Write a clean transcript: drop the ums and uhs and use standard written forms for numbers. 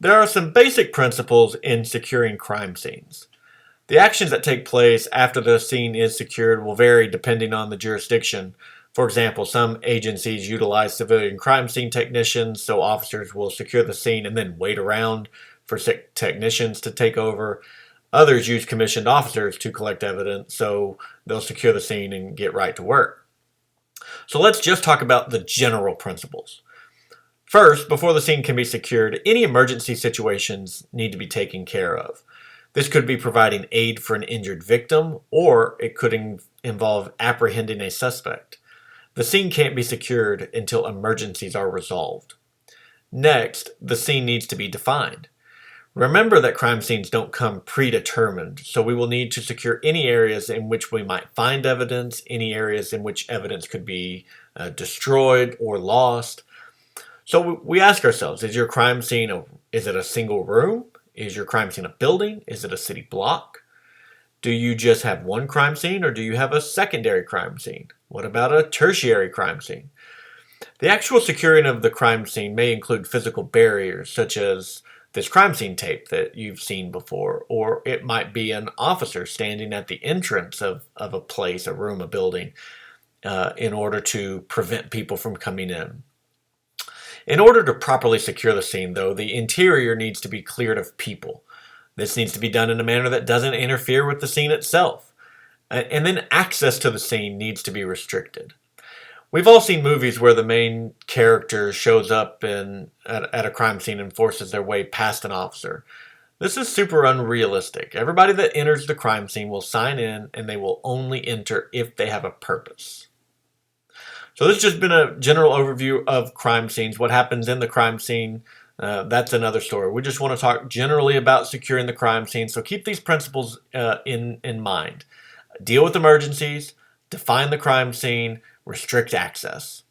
There are some basic principles in securing crime scenes. The actions that take place after the scene is secured will vary depending on the jurisdiction. For example, some agencies utilize civilian crime scene technicians, so officers will secure the scene and then wait around for technicians to take over. Others use commissioned officers to collect evidence, so they'll secure the scene and get right to work. So let's just talk about the general principles. First, before the scene can be secured, any emergency situations need to be taken care of. This could be providing aid for an injured victim, or it could involve apprehending a suspect. The scene can't be secured until emergencies are resolved. Next, the scene needs to be defined. Remember that crime scenes don't come predetermined, so we will need to secure any areas in which we might find evidence, any areas in which evidence could be destroyed or lost. So we ask ourselves, is your crime scene, is it a single room? Is your crime scene a building? Is it a city block? Do you just have one crime scene, or do you have a secondary crime scene? What about a tertiary crime scene? The actual securing of the crime scene may include physical barriers, such as this crime scene tape that you've seen before, or it might be an officer standing at the entrance of a place, a room, a building, in order to prevent people from coming in. In order to properly secure the scene, though, the interior needs to be cleared of people. This needs to be done in a manner that doesn't interfere with the scene itself. And then access to the scene needs to be restricted. We've all seen movies where the main character shows up at a crime scene and forces their way past an officer. This is super unrealistic. Everybody that enters the crime scene will sign in, and they will only enter if they have a purpose. So this has just been a general overview of crime scenes. What happens in the crime scene, that's another story. We just want to talk generally about securing the crime scene. So keep these principles in mind. Deal with emergencies, define the crime scene, restrict access.